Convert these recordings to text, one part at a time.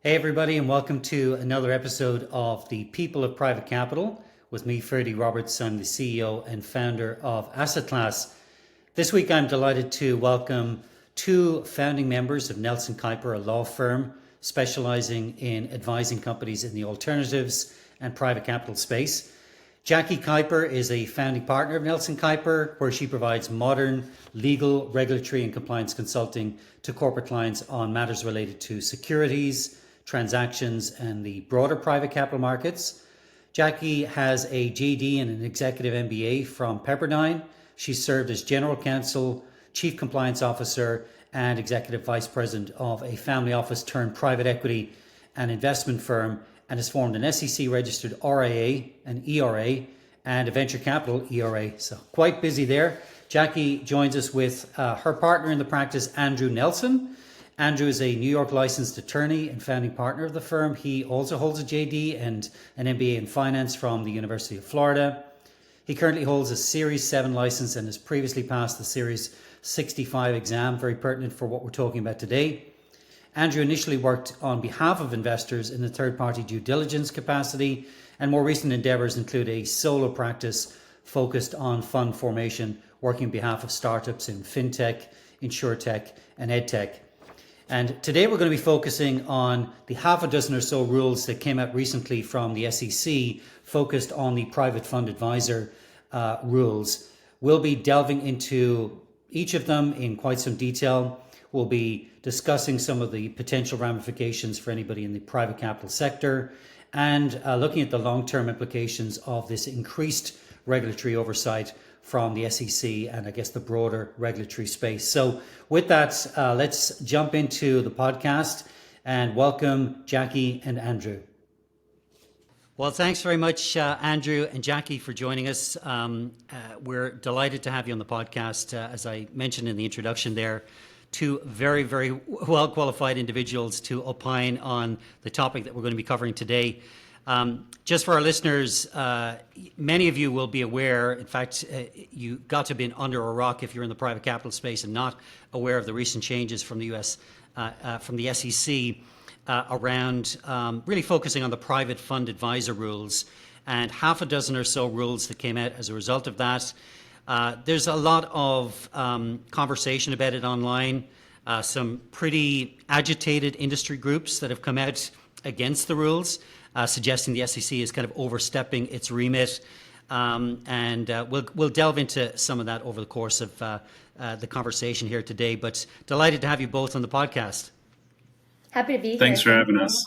Hey, everybody, and welcome to another episode of The People of Private Capital with me, Ferdy Roberts. I'm the CEO and founder of Asset Class. This week, I'm delighted to welcome two founding members of Nelson Kuiper, a law firm specializing in advising companies in the alternatives and private capital space. Jackie Kuiper is a founding partner of Nelson Kuiper, where she provides modern legal, regulatory, and compliance consulting to corporate clients on matters related to securities, transactions, and the broader private capital markets. Jackie has a JD and an executive MBA from Pepperdine. She served as general counsel, chief compliance officer, and executive vice president of a family office turned private equity and investment firm, and has formed an SEC registered RIA, an ERA, and a venture capital ERA. So quite busy there. Jackie joins us with her partner in the practice, Andrew Nelson. Andrew is a New York licensed attorney and founding partner of the firm. He also holds a JD and an MBA in finance from the University of Florida. He currently holds a Series 7 license and has previously passed the Series 65 exam, very pertinent for what we're talking about today. Andrew initially worked on behalf of investors in the third-party due diligence capacity, and more recent endeavors include a solo practice focused on fund formation, working on behalf of startups in fintech, insurtech, and edtech. And today we're going to be focusing on the half a dozen or so rules that came out recently from the SEC, focused on the private fund advisor rules. We'll be delving into each of them in quite some detail. We'll be discussing some of the potential ramifications for anybody in the private capital sector, and looking at the long-term implications of this increased regulatory oversight from the SEC and I guess the broader regulatory space. So with that, let's jump into the podcast and welcome Jackie and Andrew. Well, thanks very much, Andrew and Jackie, for joining us. We're delighted to have you on the podcast. As I mentioned in the introduction there, two very, very well-qualified individuals to opine on the topic that we're going to be covering today. Just for our listeners, many of you will be aware, in fact, you got to be under a rock if you're in the private capital space and not aware of the recent changes from the US, from the SEC around really focusing on the private fund advisor rules, and half a dozen or so rules that came out as a result of that. There's a lot of conversation about it online, some pretty agitated industry groups that have come out against the rules, suggesting the SEC is kind of overstepping its remit. And we'll delve into some of that over the course of the conversation here today. But delighted to have you both on the podcast. Happy to be here. Thanks for having us.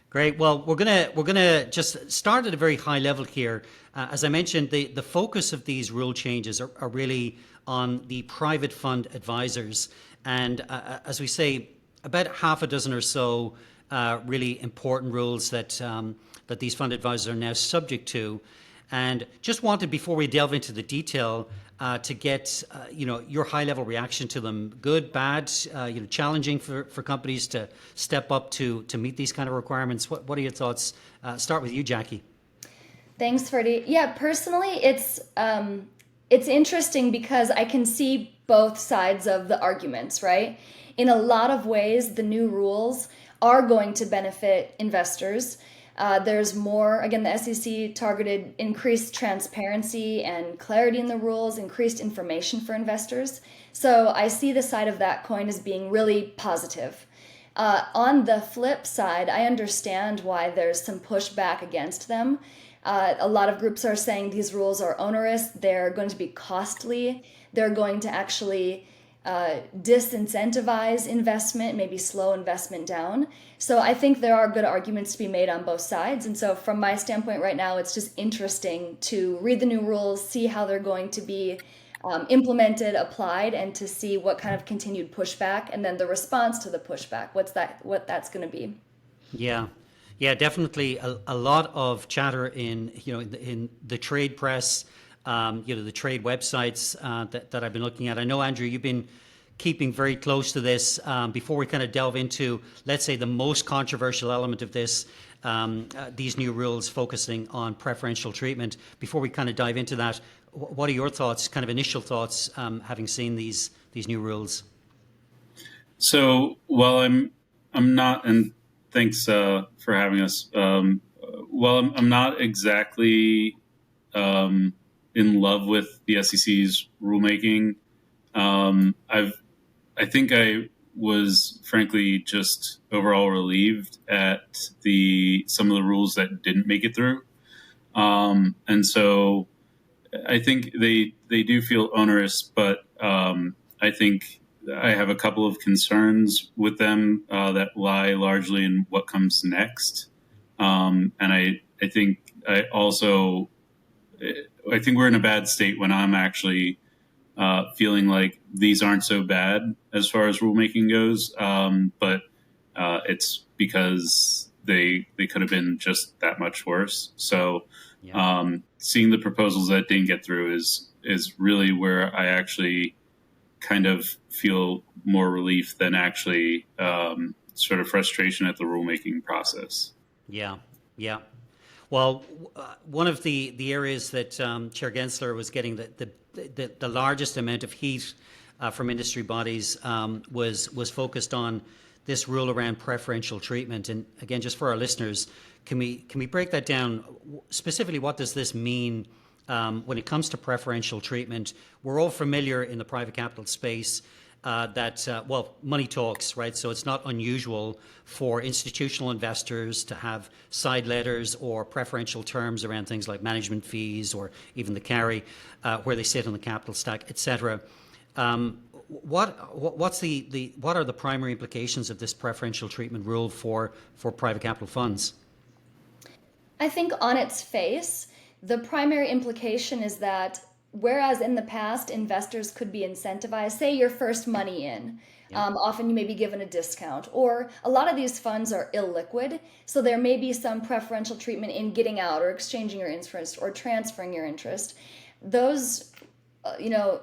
Great. Well, we're gonna just start at a very high level here. As I mentioned, the focus of these rule changes are really on the private fund advisors, and as we say, about half a dozen or so really important rules that that these fund advisors are now subject to. And just wanted, before we delve into the detail, to get your high level reaction to them. Good, bad, challenging for companies to step up to meet these kind of requirements. What are your thoughts? Start with you, Jackie. Thanks, Freddie. Yeah, personally, it's interesting because I can see both sides of the arguments, right? In a lot of ways, the new rules are going to benefit investors. There's more, again, the SEC targeted increased transparency and clarity in the rules, increased information for investors. So I see the side of that coin as being really positive. On the flip side, I understand why there's some pushback against them. A lot of groups are saying these rules are onerous, they're going to be costly, they're going to actually disincentivize investment, maybe slow investment down. So I think there are good arguments to be made on both sides. And so from my standpoint right now, it's just interesting to read the new rules, see how they're going to be implemented, applied, and to see what kind of continued pushback, and then the response to the pushback, what that's going to be. Yeah, definitely a lot of chatter in the trade press, the trade websites that I've been looking at. I know, Andrew, you've been keeping very close to this. Before we kind of delve into, let's say, the most controversial element of this, these new rules focusing on preferential treatment. Before we kind of dive into that, what are your thoughts, kind of initial thoughts, having seen these new rules? So while I'm not an Thanks for having us. Well, I'm not exactly um, in love with the SEC's rulemaking. I think I was frankly just overall relieved at the some of the rules that didn't make it through, and so I think they do feel onerous, but I think I have a couple of concerns with them that lie largely in what comes next. And I think I also I think we're in a bad state when I'm actually feeling like these aren't so bad as far as rulemaking goes, but it's because they could have been just that much worse. So Yeah. seeing the proposals that didn't get through is really where I actually kind of feel more relief than actually sort of frustration at the rulemaking process. Yeah. Yeah. Well, one of the areas that Chair Gensler was getting the largest amount of heat from industry bodies was focused on this rule around preferential treatment. And again, just for our listeners, can we break that down specifically? What does this mean when it comes to preferential treatment? We're all familiar in the private capital space that, well, money talks, right? So it's not unusual for institutional investors to have side letters or preferential terms around things like management fees or even the carry, where they sit on the capital stack, etc. What are the primary implications of this preferential treatment rule for private capital funds? I think on its face, the primary implication is that whereas in the past investors could be incentivized, say your first money in, Yeah. often you may be given a discount, or a lot of these funds are illiquid, so there may be some preferential treatment in getting out or exchanging your interest or transferring your interest. Those, you know,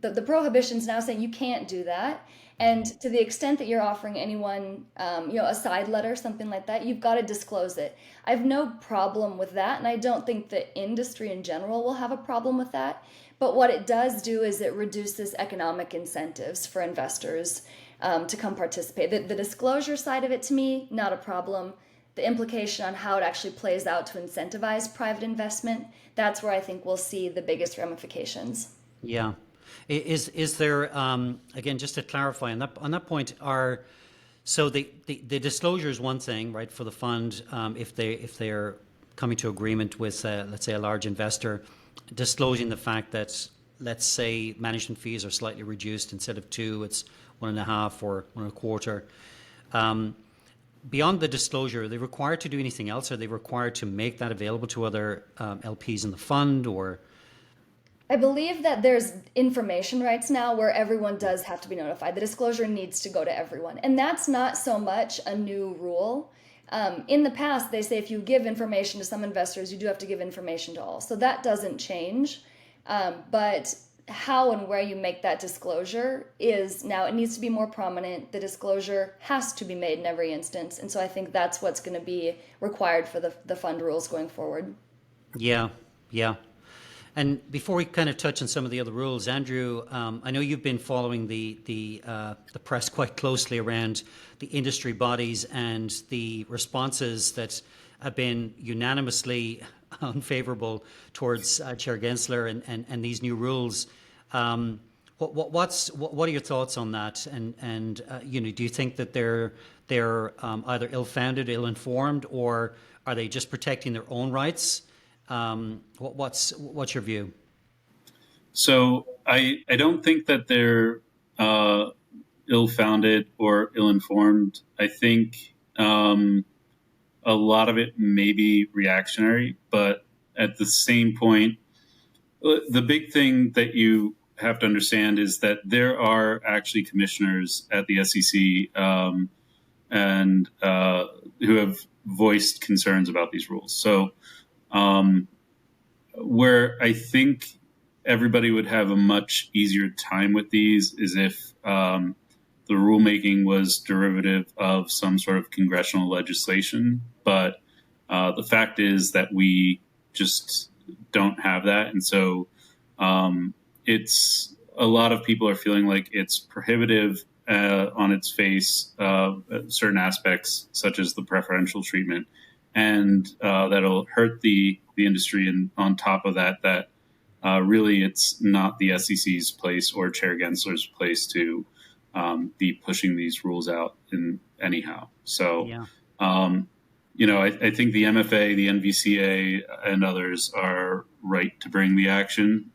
the prohibition's now saying you can't do that. And to the extent that you're offering anyone, a side letter, something like that, you've got to disclose it. I have no problem with that, and I don't think the industry in general will have a problem with that. But what it does do is it reduces economic incentives for investors to come participate. The disclosure side of it, to me, not a problem. The implication on how it actually plays out to incentivize private investment, that's where I think we'll see the biggest ramifications. Yeah. Is there again, just to clarify on that point, are so the disclosure is one thing, right, for the fund, if they're coming to agreement with let's say a large investor, disclosing the fact that, let's say, management fees are slightly reduced, instead of two, it's 1.5 or 1.25. Beyond the disclosure, are they required to do anything else? Are they required to make that available to other LPs in the fund, or? I believe that there's information rights now where everyone does have to be notified. The disclosure needs to go to everyone. And that's not so much a new rule. In the past, they say if you give information to some investors, you do have to give information to all. So that doesn't change. But how and where you make that disclosure is now, it needs to be more prominent. The disclosure has to be made in every instance. And so I think that's what's going to be required for the fund rules going forward. Yeah, yeah. And before we kind of touch on some of the other rules, Andrew, I know you've been following the press quite closely around the industry bodies and the responses that have been unanimously unfavourable towards Chair Gensler and these new rules. What are your thoughts on that? And do you think that they're either ill-founded, ill-informed, or are they just protecting their own rights? What's your view? So I don't think that they're ill-founded or ill-informed. I think a lot of it may be reactionary, but at the same point, the big thing that you have to understand is that there are actually commissioners at the SEC and who have voiced concerns about these rules. So um, where I think everybody would have a much easier time with these is if the rulemaking was derivative of some sort of congressional legislation. But the fact is that we just don't have that. And so it's a lot of people are feeling like it's prohibitive on its face certain aspects, such as the preferential treatment, and that'll hurt the industry. And on top of that, really it's not the SEC's place or Chair Gensler's place to be pushing these rules out in anyhow. So, Yeah. I think the MFA, the NVCA, and others are right to bring the action.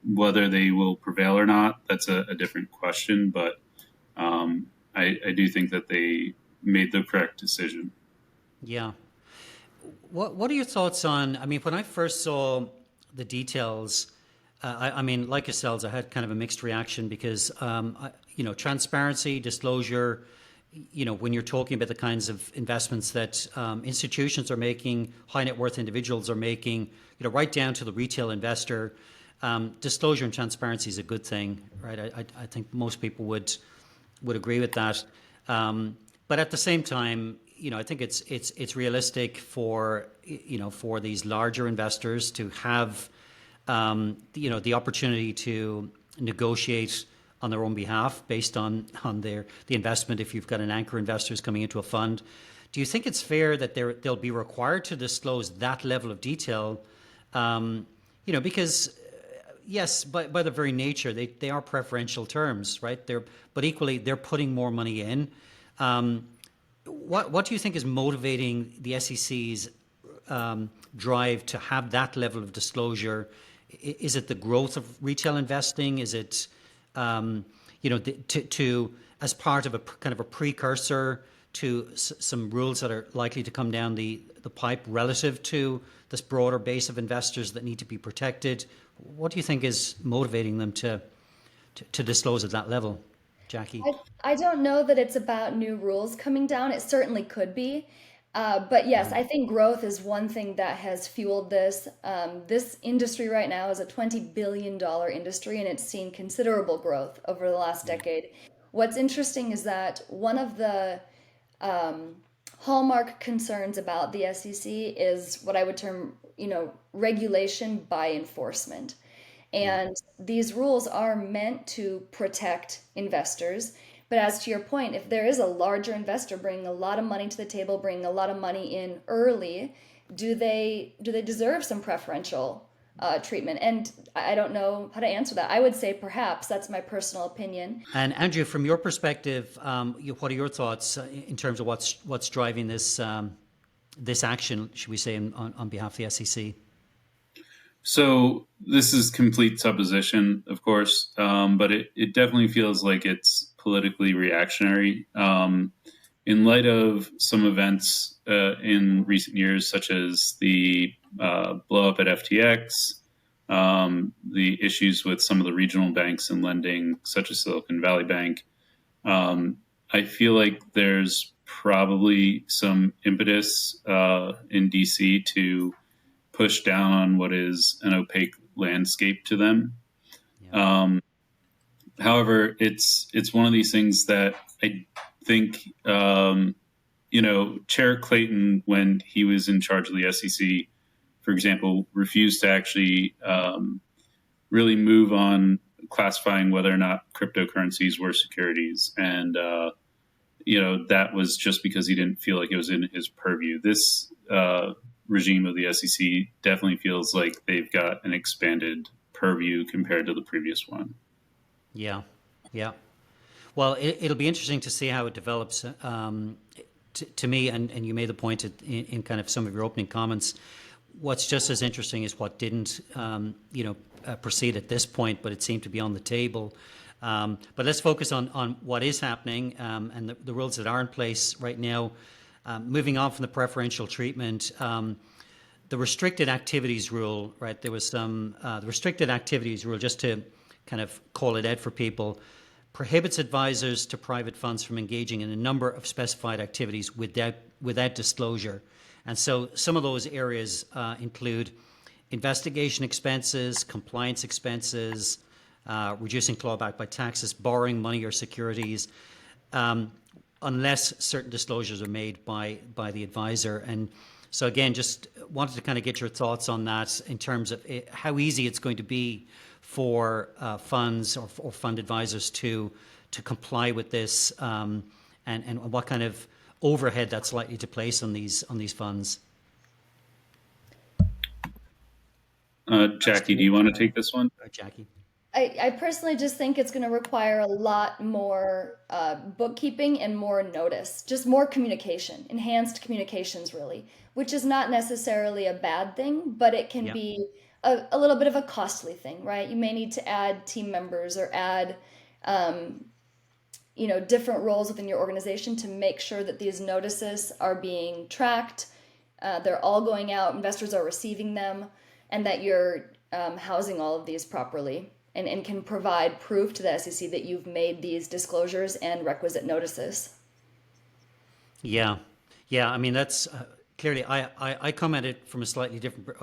Whether they will prevail or not, that's a different question. But I do think that they made the correct decision. Yeah. What are your thoughts on? I mean, when I first saw the details, I mean, like yourselves, I had kind of a mixed reaction because, transparency, disclosure. When you're talking about the kinds of investments that institutions are making, high net worth individuals are making, right down to the retail investor, disclosure and transparency is a good thing, right? I think most people would agree with that. But at the same time, I think it's realistic for for these larger investors to have the opportunity to negotiate on their own behalf based on the investment. If you've got an anchor investors coming into a fund, do you think it's fair that they'll be required to disclose that level of detail? Because yes, by their very nature, they are preferential terms, right? But equally they're putting more money in. What do you think is motivating the SEC's drive to have that level of disclosure? Is it the growth of retail investing? Is it to as part of a kind of a precursor to some rules that are likely to come down the pipe relative to this broader base of investors that need to be protected? What do you think is motivating them to disclose at that level, Jackie? I don't know that it's about new rules coming down. It certainly could be. But yes, I think growth is one thing that has fueled this. This industry right now is a $20 billion industry, and it's seen considerable growth over the last decade. What's interesting is that one of the hallmark concerns about the SEC is what I would term, regulation by enforcement. Yeah. And these rules are meant to protect investors. But as to your point, if there is a larger investor bringing a lot of money to the table, bringing a lot of money in early, do they deserve some preferential treatment? And I don't know how to answer that. I would say perhaps. That's my personal opinion. And Andrew, from your perspective, what are your thoughts in terms of what's driving this this action, should we say, on behalf of the SEC? So this is complete supposition, of course, but it definitely feels like it's politically reactionary. In light of some events in recent years, such as the blow up at FTX, the issues with some of the regional banks and lending, such as Silicon Valley Bank, I feel like there's probably some impetus in DC to push down on what is an opaque landscape to them. Yeah. However, it's one of these things that I think, Chair Clayton, when he was in charge of the SEC, for example, refused to actually really move on classifying whether or not cryptocurrencies were securities. And, that was just because he didn't feel like it was in his purview. This regime of the SEC definitely feels like they've got an expanded purview compared to the previous one. Yeah, yeah. Well, it'll be interesting to see how it develops. To me, and you made the point in kind of some of your opening comments, what's just as interesting is what didn't, proceed at this point, but it seemed to be on the table. But let's focus on what is happening and the rules that are in place right now. Moving on from the preferential treatment, the restricted activities rule, right? There was some the restricted activities rule, just to kind of call it out for people, prohibits advisors to private funds from engaging in a number of specified activities without disclosure. And so some of those areas include investigation expenses, compliance expenses, reducing clawback by taxes, borrowing money or securities, unless certain disclosures are made by the advisor. And so again, just wanted to kind of get your thoughts on that in terms of how easy it's going to be for funds or fund advisors to to comply with this, and what kind of overhead that's likely to place on these funds? Jackie, do you want to take this one? Jackie. I personally just think it's going to require a lot more bookkeeping and more notice, just more communication, enhanced communications, really, which is not necessarily a bad thing, but it can Yeah. be a little bit of a costly thing, right? You may need to add team members or add, um, different roles within your organization to make sure that these notices are being tracked, they're all going out, investors are receiving them, and that you're housing all of these properly and can provide proof to the SEC that you've made these disclosures and requisite notices. Yeah, yeah. I mean, that's clearly. I come at it from a slightly different.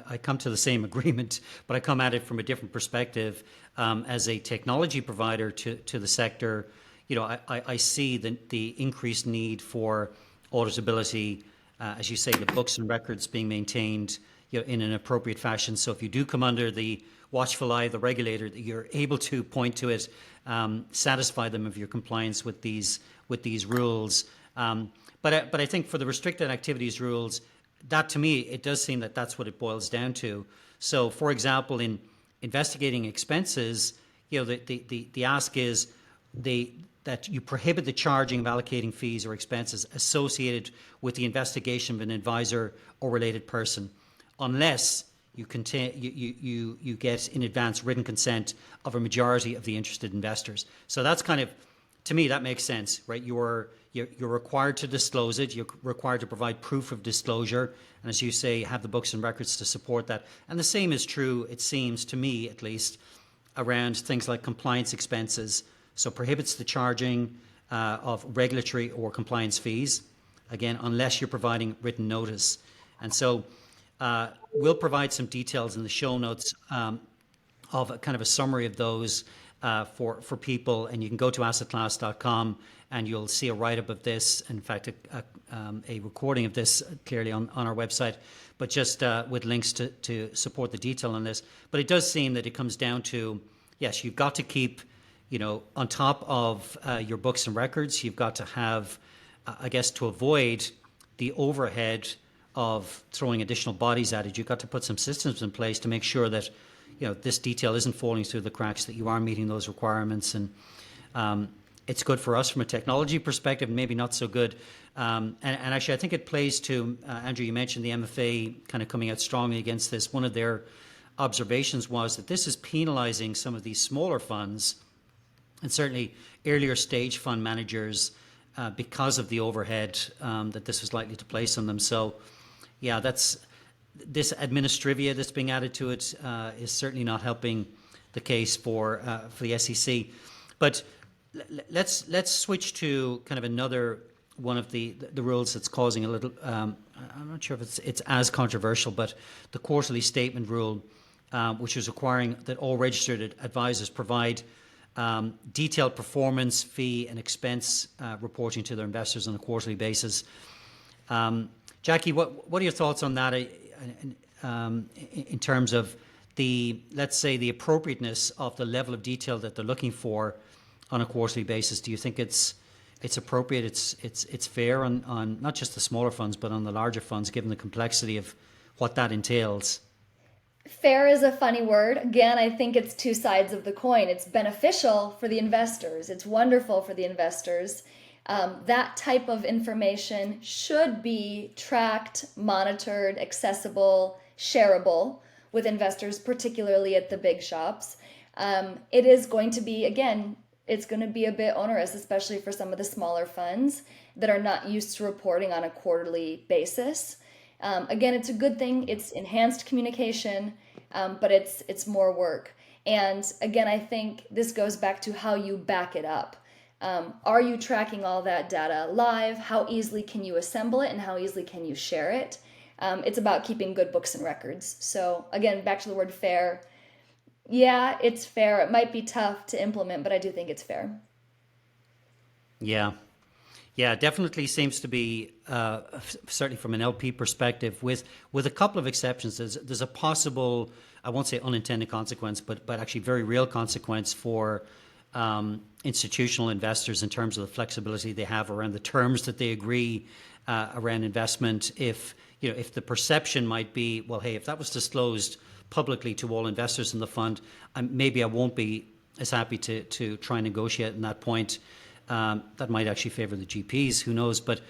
I come to the same agreement, but I come at it from a different perspective. As a technology provider to the sector, I see the increased need for auditability, as you say, the books and records being maintained, in an appropriate fashion. So if you do come under the watchful eye of the regulator, that you're able to point to it, satisfy them of your compliance with these rules. But I think for the restricted activities rules, that to me, it does seem that that's what it boils down to. So, for example, in investigating expenses, the ask is that you prohibit the charging of allocating fees or expenses associated with the investigation of an advisor or related person, unless you get in advance written consent of a majority of the interested investors. So that's kind of, to me, that makes sense, right? You're required to disclose it. You're required to provide proof of disclosure, and as you say, have the books and records to support that. And the same is true, it seems to me at least, around things like compliance expenses. So prohibits the charging of regulatory or compliance fees, again, unless you're providing written notice. And so we'll provide some details in the show notes of a kind of a summary of those for people, and you can go to assetclass.com and you'll see a write-up of this. In fact, a recording of this clearly on our website, but just with links to support the detail on this. But it does seem that it comes down to, yes, you've got to keep, on top of your books and records, you've got to have, I guess, to avoid the overhead of throwing additional bodies at it, you've got to put some systems in place to make sure that this detail isn't falling through the cracks, that you are meeting those requirements. And it's good for us from a technology perspective, maybe not so good. And actually, I think it plays to, Andrew, you mentioned the MFA kind of coming out strongly against this. One of their observations was that this is penalizing some of these smaller funds and certainly earlier stage fund managers because of the overhead that this was likely to place on them. So, yeah, this administrivia that's being added to it is certainly not helping the case for the SEC. But let's switch to kind of another one of the rules that's causing a little. I'm not sure if it's as controversial, but the quarterly statement rule, which is requiring that all registered advisors provide detailed performance, fee, and expense reporting to their investors on a quarterly basis. Jackie, what are your thoughts on that in terms of let's say, the appropriateness of the level of detail that they're looking for on a quarterly basis? Do you think it's appropriate, it's fair on not just the smaller funds, but on the larger funds, given the complexity of what that entails? Fair is a funny word. Again, I think it's two sides of the coin. It's beneficial for the investors. It's wonderful for the investors. That type of information should be tracked, monitored, accessible, shareable with investors, particularly at the big shops. It is going to be, again, it's going to be a bit onerous, especially for some of the smaller funds that are not used to reporting on a quarterly basis. Again, it's a good thing. It's enhanced communication, but it's more work. And again, I think this goes back to how you back it up. Are you tracking all that data live? How easily can you assemble it, and how easily can you share it? It's about keeping good books and records. So again, back to the word fair. Yeah, it's fair. It might be tough to implement, but I do think it's fair. Yeah. Yeah, definitely seems to be, certainly from an LP perspective, with a couple of exceptions. There's a possible, I won't say unintended consequence, but actually very real consequence for institutional investors in terms of the flexibility they have around the terms that they agree around investment. If the perception might be, well, hey, if that was disclosed publicly to all investors in the fund, maybe I won't be as happy to try and negotiate in that point. That might actually favour the GPs, who knows? But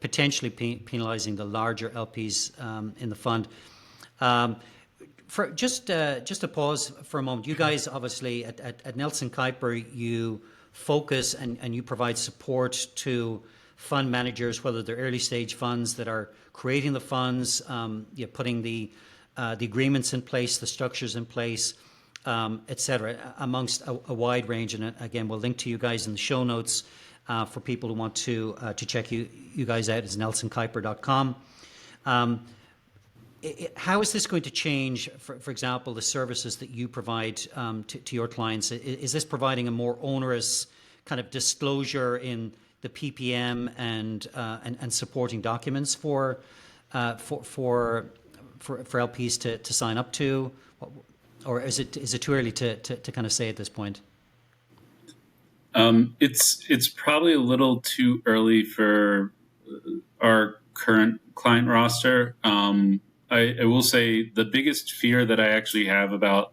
potentially penalising the larger LPs in the fund. For just to pause for a moment, you guys obviously at Nelson Kuiper, you focus and you provide support to fund managers, whether they're early stage funds that are creating the funds, putting the agreements in place, the structures in place, etc., amongst a wide range. And again, we'll link to you guys in the show notes for people who want to check you guys out. It's nelsonkuiper.com. How is this going to change, for example, the services that you provide to your clients? Is this providing a more onerous kind of disclosure in the PPM and supporting documents for LPs to sign up to, or is it too early to kind of say at this point? It's probably a little too early for our current client roster. I will say the biggest fear that I actually have about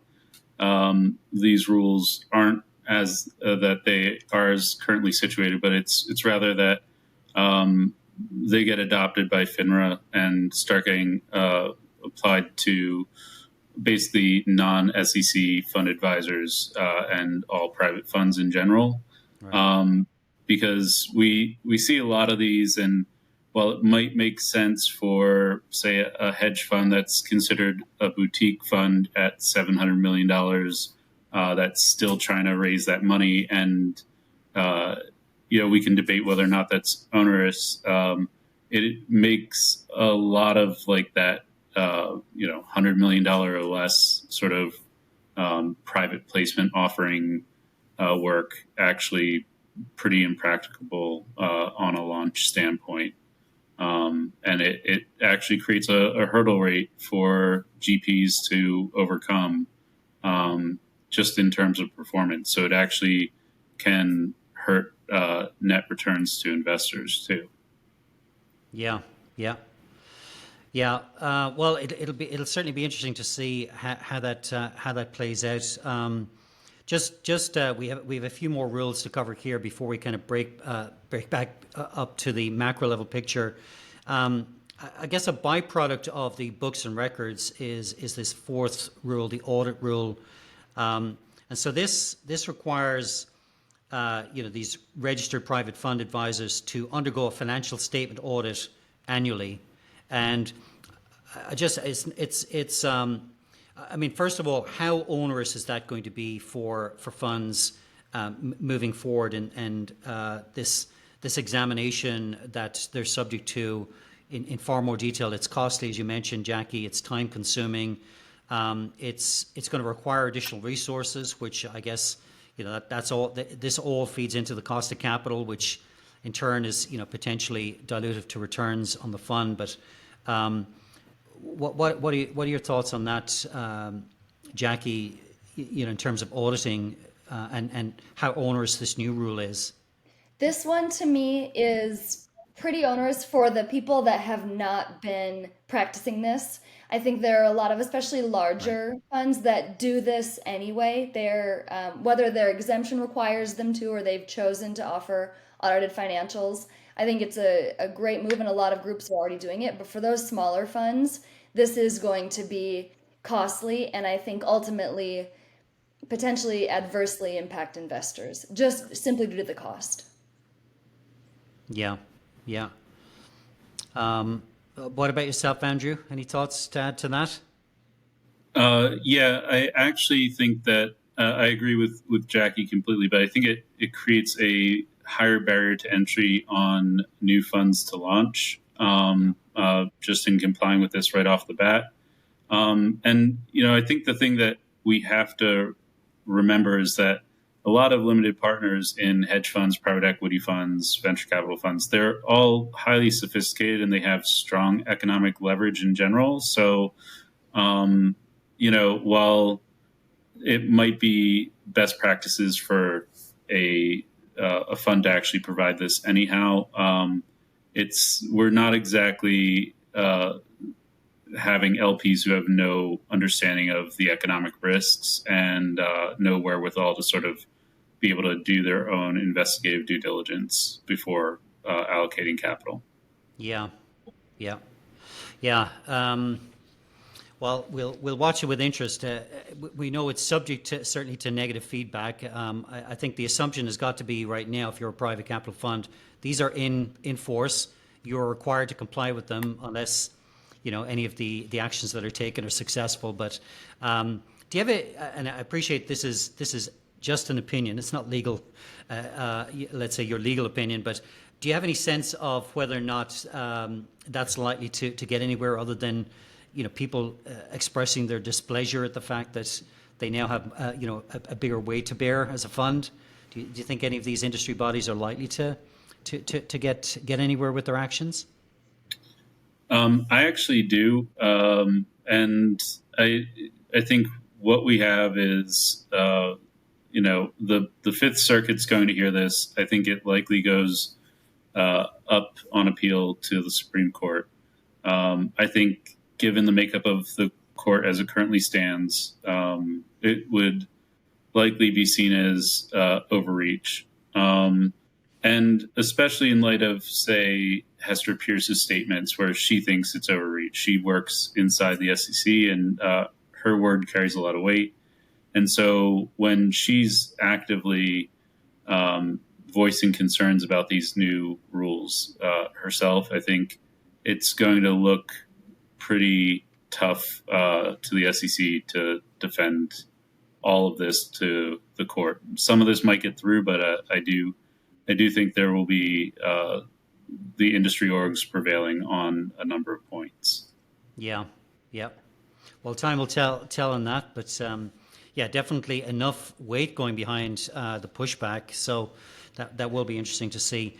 these rules aren't as that they are as currently situated, but it's rather that they get adopted by FINRA and start getting applied to basically non-SEC fund advisors and all private funds in general. Right. Because we see a lot of these, and while it might make sense for, say, a hedge fund that's considered a boutique fund at $700 million, that's still trying to raise that money, and we can debate whether or not that's onerous. It makes a lot of like that, $100 million or less sort of private placement offering work actually pretty impracticable on a launch standpoint. And it actually creates a hurdle rate for GPs to overcome just in terms of performance. So it actually can hurt net returns to investors too. Yeah. Well, it'll certainly be interesting to see how that plays out. We have a few more rules to cover here before we kind of break back up to the macro level picture. I guess a byproduct of the books and records is this fourth rule, the audit rule, and so this requires these registered private fund advisors to undergo a financial statement audit annually, and first of all, how onerous is that going to be for funds moving forward, and this examination that they're subject to in far more detail? It's costly, as you mentioned, Jackie. It's time consuming. It's going to require additional resources, which I guess that's all. This all feeds into the cost of capital, which in turn is potentially dilutive to returns on the fund. But what are your thoughts on that, Jackie? In terms of auditing and how onerous this new rule is. This one to me is pretty onerous for the people that have not been practicing this. I think there are a lot of, especially larger funds, that do this anyway. They're whether their exemption requires them to or they've chosen to offer audited financials. I think it's a great move, and a lot of groups are already doing it. But for those smaller funds, this is going to be costly, and I think ultimately potentially adversely impact investors, just simply due to the cost. Yeah. What about yourself, Andrew? Any thoughts to add to that? I actually think that I agree with Jackie completely, but I think it creates a higher barrier to entry on new funds to launch, just in complying with this right off the bat. I think the thing that we have to remember is that a lot of limited partners in hedge funds, private equity funds, venture capital funds, they're all highly sophisticated and they have strong economic leverage in general. So, while it might be best practices for a fund to actually provide this anyhow. We're not exactly having LPs who have no understanding of the economic risks and no wherewithal to sort of be able to do their own investigative due diligence before allocating capital. Yeah, yeah, yeah. Well, we'll watch it with interest. We know it's subject to, certainly to negative feedback. I think the assumption has got to be right now, if you're a private capital fund, these are in force. You're required to comply with them unless any of the actions that are taken are successful. But do you have and I appreciate this is just an opinion. It's not legal. Let's say your legal opinion, but do you have any sense of whether or not that's likely to get anywhere other than people expressing their displeasure at the fact that they now have a bigger weight to bear as a fund? Do you think any of these industry bodies are likely to get anywhere with their actions? I actually do, and I think what we have is the Fifth Circuit's going to hear this. I think it likely goes up on appeal to the Supreme Court. I think, given the makeup of the court as it currently stands, it would likely be seen as overreach. And especially in light of, say, Hester Pierce's statements where she thinks it's overreach. She works inside the SEC and her word carries a lot of weight. And so when she's actively voicing concerns about these new rules herself, I think it's going to look pretty tough to the SEC to defend all of this to the court. Some of this might get through, but I do think there will be the industry orgs prevailing on a number of points. Yeah, yeah. Well, time will tell on that, but yeah, definitely enough weight going behind the pushback. So that will be interesting to see.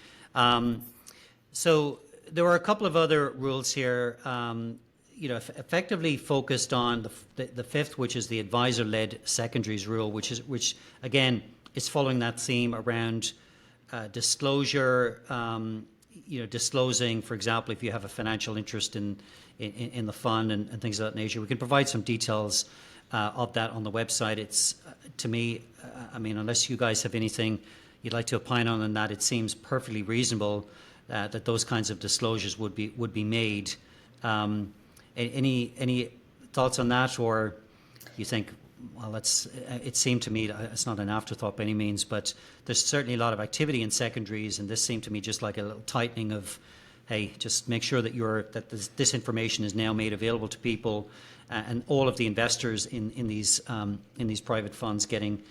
So there were a couple of other rules here, effectively focused on the fifth, which is the advisor-led secondaries rule, which again is following that theme around disclosure. Disclosing, for example, if you have a financial interest in the fund and things of that nature. We can provide some details of that on the website. It's to me, unless you guys have anything you'd like to opine on that, it seems perfectly reasonable that those kinds of disclosures would be made. Any thoughts on that, or you think, well, it seemed to me it's not an afterthought by any means, but there's certainly a lot of activity in secondaries, and this seemed to me just like a little tightening of, hey, just make sure that this information is now made available to people, and all of the investors in these private funds getting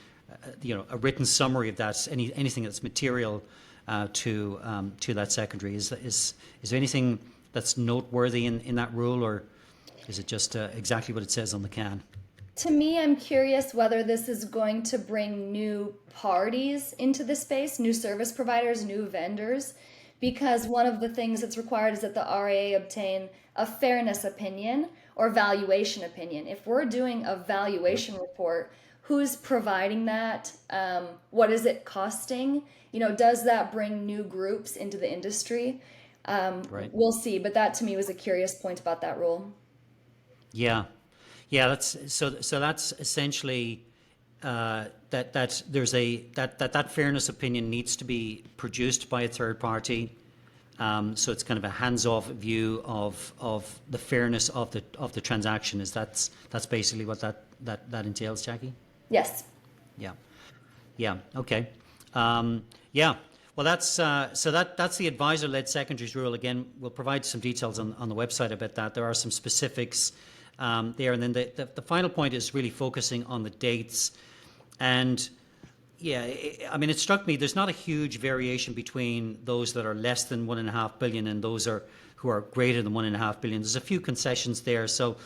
a written summary of that, anything that's material to that secondary. Is there anything that's noteworthy in that rule, or is it just exactly what it says on the can? To me, I'm curious whether this is going to bring new parties into the space, new service providers, new vendors, because one of the things that's required is that the RIA obtain a fairness opinion or valuation opinion. If we're doing a valuation report, who's providing that? What is it costing? Does that bring new groups into the industry? Right. We'll see, but that to me was a curious point about that rule. Yeah. Yeah, that's essentially that there's that fairness opinion needs to be produced by a third party. So it's kind of a hands-off view of the fairness of the transaction. That's basically what that entails, Jackie? Yes. Yeah. Yeah. Okay. Yeah. Well, that's the advisor-led secondaries rule. Again, we'll provide some details on the website about that. There are some specifics there, and then the final point is really focusing on the dates. And yeah, it struck me there's not a huge variation between those that are less than 1.5 billion and those who are greater than 1.5 billion. There's a few concessions there. So,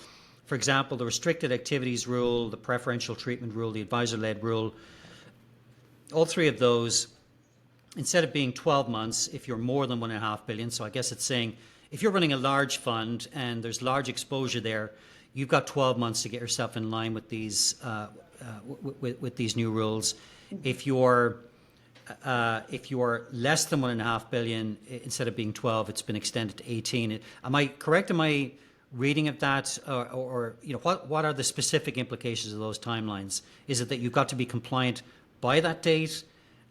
for example, the restricted activities rule, the preferential treatment rule, the advisor-led rule, all three of those, instead of being 12 months, if you're more than 1.5 billion, so I guess it's saying if you're running a large fund and there's large exposure there, you've got 12 months to get yourself in line with these with these new rules. If you're less than 1.5 billion, instead of being 12, it's been extended to 18. Am I correct? Am I reading of that, or what are the specific implications of those timelines? Is it that you've got to be compliant by that date?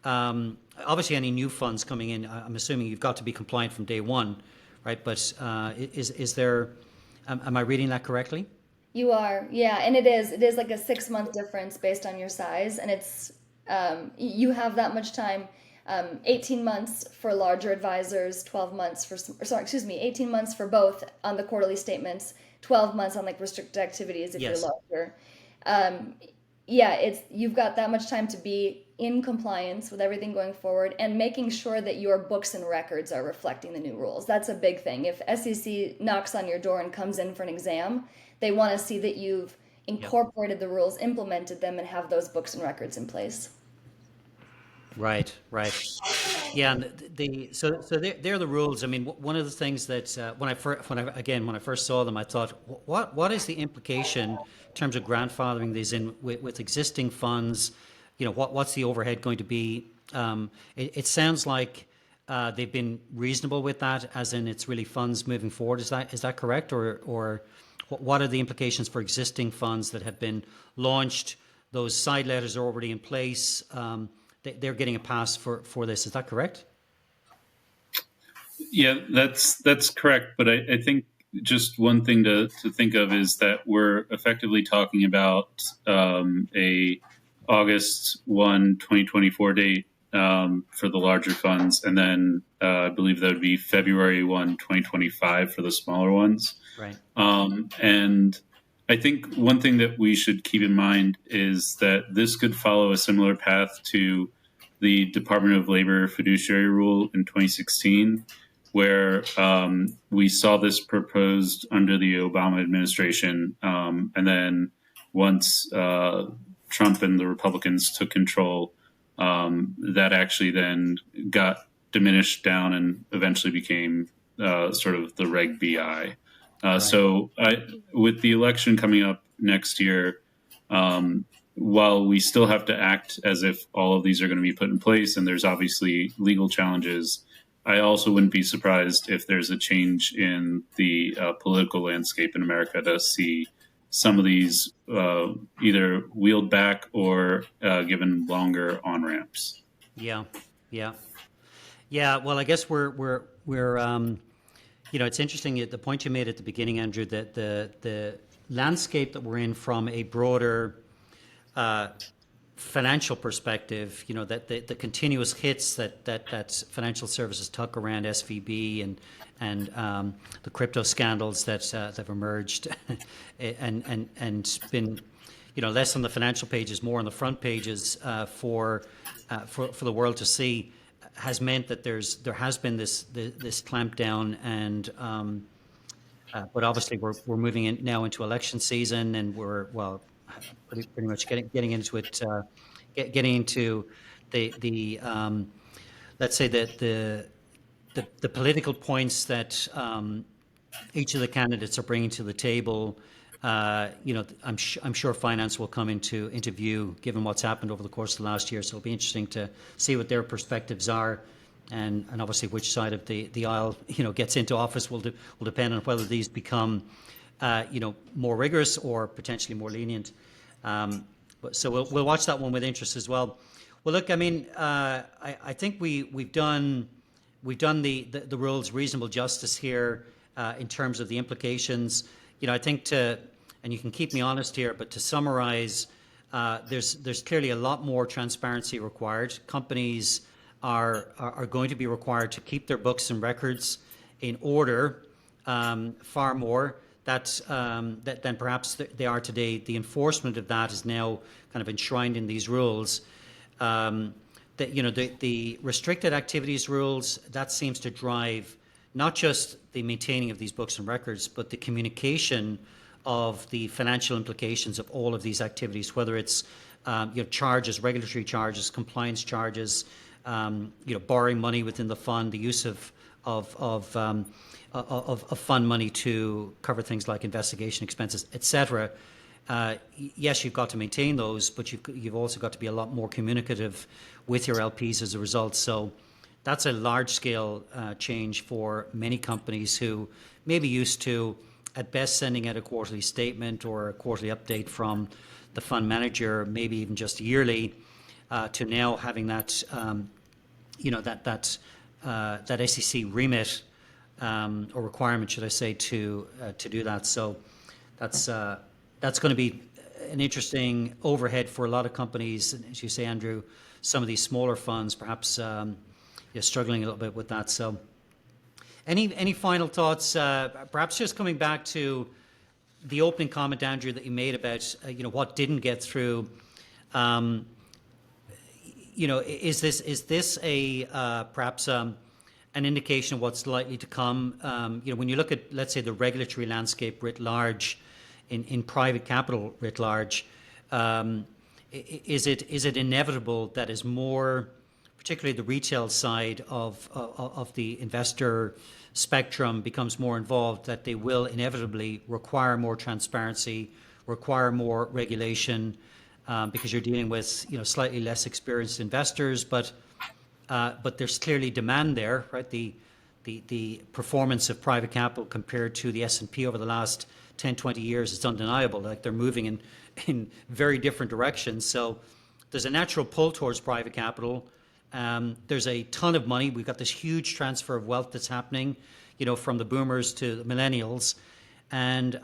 Obviously, any new funds coming in, I'm assuming you've got to be compliant from day one, right? But is there? Am I reading that correctly? You are, yeah, and it is like a 6 month difference based on your size, and it's you have that much time. 18 months for larger advisors, 12 months for sorry, excuse me, 18 months for both on the quarterly statements, 12 months on like restricted activities if you're Yes. larger. Um, yeah, it's you've got that much time to be in compliance with everything going forward and making sure that your books and records are reflecting the new rules. That's a big thing. If SEC knocks on your door and comes in for an exam, they want to see that you've Yeah. incorporated the rules, implemented them, and have those books and records in place. Right. Right. Yeah, and so they're the rules. I mean, one of the things that when I first saw them, I thought, what is the implication in terms of grandfathering these in with existing funds? What's the overhead going to be? It sounds like they've been reasonable with that, as in it's really funds moving forward. Is that correct, or what are the implications for existing funds that have been launched? Those side letters are already in place. They're getting a pass for this. Is that correct? Yeah, that's correct. But I think just one thing to think of is that we're effectively talking about a August 1, 2024 date for the larger funds, and then I believe that would be February 1, 2025 for the smaller ones. Right. And I think one thing that we should keep in mind is that this could follow a similar path to the Department of Labor fiduciary rule in 2016, where we saw this proposed under the Obama administration. And then once Trump and the Republicans took control, that actually then got diminished down and eventually became sort of the Reg BI. Right. So with the election coming up next year, while we still have to act as if all of these are going to be put in place, and there's obviously legal challenges, I also wouldn't be surprised if there's a change in the political landscape in America to see some of these either wheeled back or given longer on ramps. Yeah. Yeah. Yeah. Well, I guess we're it's interesting the point you made at the beginning, Andrew, that the landscape that we're in from a broader financial perspective, that the continuous hits that financial services took around SVB and the crypto scandals that have emerged, and been less on the financial pages, more on the front pages for the world to see, has meant that there has been this clampdown, and but obviously we're moving in now into election season, and we're pretty much getting into it, getting into the let's say the political points that each of the candidates are bringing to the table. I'm sure finance will come into view given what's happened over the course of the last year. So it'll be interesting to see what their perspectives are, and obviously which side of the aisle gets into office will depend on whether these become more rigorous or potentially more lenient. So we'll watch that one with interest as well. Well, look, I mean, I think we've done the rules reasonable justice here in terms of the implications. I think and you can keep me honest here, but to summarize, there's clearly a lot more transparency required. Companies are going to be required to keep their books and records in order, far more than perhaps they are today. The enforcement of that is now kind of enshrined in these rules. The restricted activities rules, that seems to drive not just the maintaining of these books and records, but the communication of the financial implications of all of these activities, whether it's charges, regulatory charges, compliance charges, borrowing money within the fund, the use of of fund money to cover things like investigation expenses, etc. Yes, you've got to maintain those, but you've also got to be a lot more communicative with your LPs as a result. So that's a large scale change for many companies who may be used to, at best, sending out a quarterly statement or a quarterly update from the fund manager, maybe even just yearly, to now having that that SEC remit or requirement, should I say, to do that. So that's going to be an interesting overhead for a lot of companies, as you say, Andrew. Some of these smaller funds, perhaps, struggling a little bit with that. So, any final thoughts? Perhaps just coming back to the opening comment, Andrew, that you made about what didn't get through. Is this a perhaps an indication of what's likely to come? When you look at, let's say, the regulatory landscape writ large, in private capital writ large, is it inevitable that as more, particularly the retail side of the investor spectrum, becomes more involved, that they will inevitably require more transparency, require more regulation, because you're dealing with slightly less experienced investors, but there's clearly demand there, right? The performance of private capital compared to the S&P over the last 10, 20 years is undeniable. Like, they're moving in very different directions. So there's a natural pull towards private capital. There's a ton of money. We've got this huge transfer of wealth that's happening, from the boomers to the millennials, and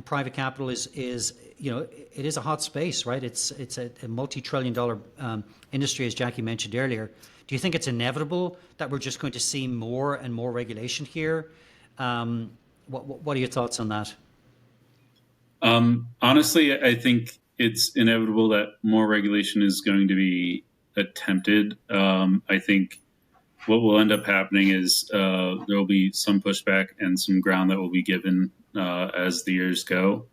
private capital is it is a hot space, right? It's a multi-trillion-dollar industry, as Jackie mentioned earlier. Do you think it's inevitable that we're just going to see more and more regulation here? What are your thoughts on that? Honestly, I think it's inevitable that more regulation is going to be attempted. I think what will end up happening is there will be some pushback and some ground that will be given as the years go.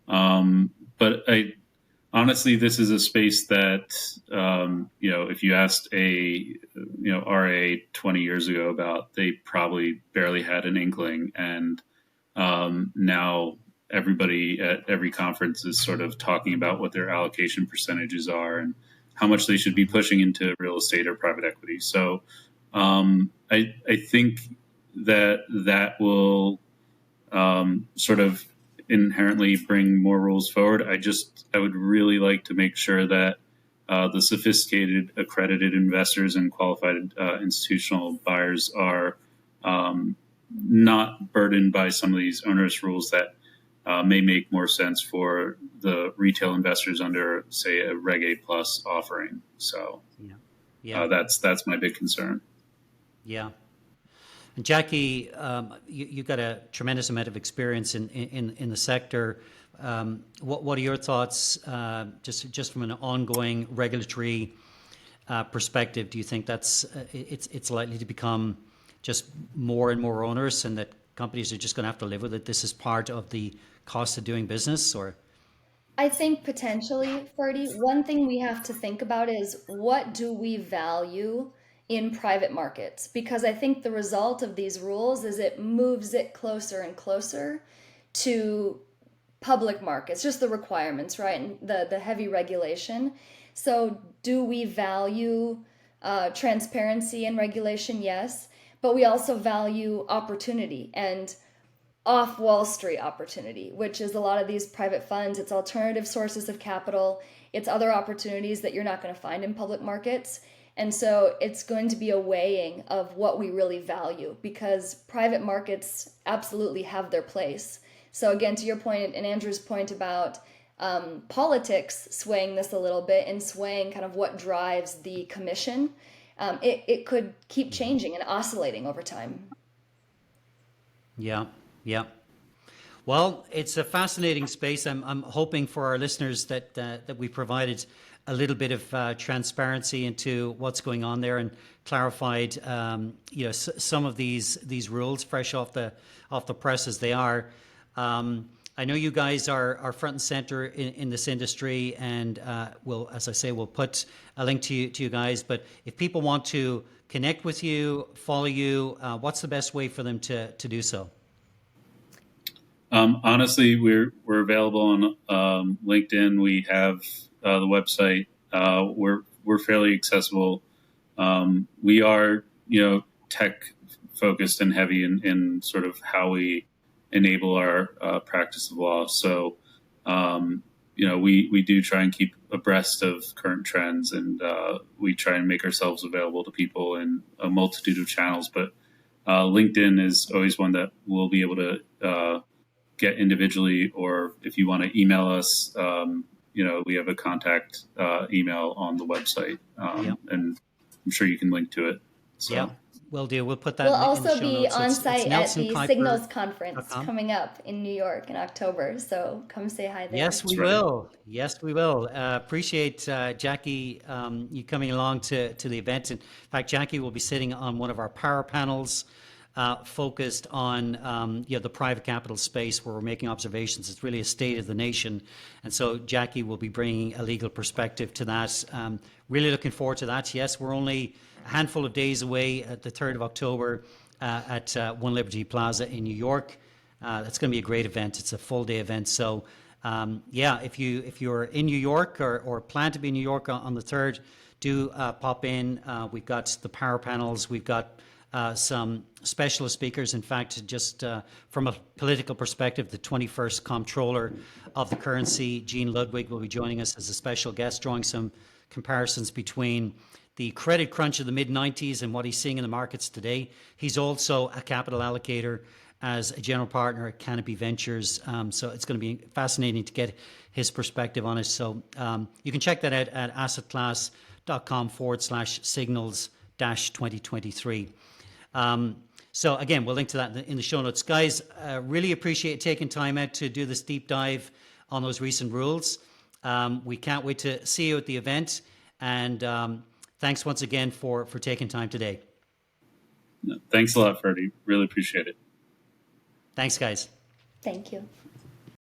But honestly, this is a space that, if you asked a RA 20 years ago about, they probably barely had an inkling. And now everybody at every conference is sort of talking about what their allocation percentages are and how much they should be pushing into real estate or private equity. So I think that will sort of inherently bring more rules forward. I would really like to make sure that the sophisticated, accredited investors and qualified institutional buyers are not burdened by some of these onerous rules that may make more sense for the retail investors under, say, a Reg A plus offering. So that's my big concern. Yeah. And Jackie, you've got a tremendous amount of experience in the sector. What are your thoughts, just from an ongoing regulatory perspective? Do you think that's it's likely to become just more and more onerous, and that companies are just going to have to live with it? This is part of the cost of doing business, or? I think potentially, Ferdy, one thing we have to think about is, what do we value in private markets? Because I think the result of these rules is it moves it closer and closer to public markets, just the requirements, right? And the heavy regulation. So do we value transparency and regulation? Yes. But we also value opportunity and off Wall Street opportunity, which is a lot of these private funds. It's alternative sources of capital. It's other opportunities that you're not going to find in public markets. And so it's going to be a weighing of what we really value, because private markets absolutely have their place. So again, to your point and Andrew's point about politics swaying this a little bit and swaying kind of what drives the commission, it could keep changing and oscillating over time. Yeah. Well, it's a fascinating space. I'm hoping for our listeners that we provided a little bit of transparency into what's going on there, and clarified some of these rules fresh off the press as they are. I know you guys are front and center in this industry, and we'll, as I say, we'll put a link to you guys. But if people want to connect with you, follow you, what's the best way for them to do so? Honestly, we're available on LinkedIn. We have the website. We're fairly accessible. We are, tech focused and heavy in sort of how we enable our practice of law. So, we do try and keep abreast of current trends, and we try and make ourselves available to people in a multitude of channels. But LinkedIn is always one that we'll be able to get individually, or if you want to email us, we have a contact email on the website, Yeah. and I'm sure you can link to it. Yeah, So will do. We'll put that We'll in the also show be notes. So on it's site at the Signals Conference nelsonkuiper.com. coming up in New York in October. So come say hi there. Yes, we right. will. Yes, we will. Appreciate Jackie, you coming along to the event. In fact, Jackie will be sitting on one of our power panels focused on the private capital space, where we're making observations. It's really a state of the nation, and so Jackie will be bringing a legal perspective to that. Really looking forward to that. Yes, we're only a handful of days away at the 3rd of October at One Liberty Plaza in New York. It's going to be a great event. It's a full day event. So, if you're in New York or plan to be in New York on the 3rd, do pop in. We've got the power panels. We've got some specialist speakers. In fact, just from a political perspective, the 21st Comptroller of the Currency, Jean Ludwig, will be joining us as a special guest, drawing some comparisons between the credit crunch of the mid-90s and what he's seeing in the markets today. He's also a capital allocator as a general partner at Canopy Ventures. So it's going to be fascinating to get his perspective on it. So you can check that out at assetclass.com/signals-2023. So again, we'll link to that in the show notes. Guys, really appreciate taking time out to do this deep dive on those recent rules. We can't wait to see you at the event. And thanks once again for taking time today. Thanks a lot, Ferdy. Really appreciate it. Thanks, guys. Thank you.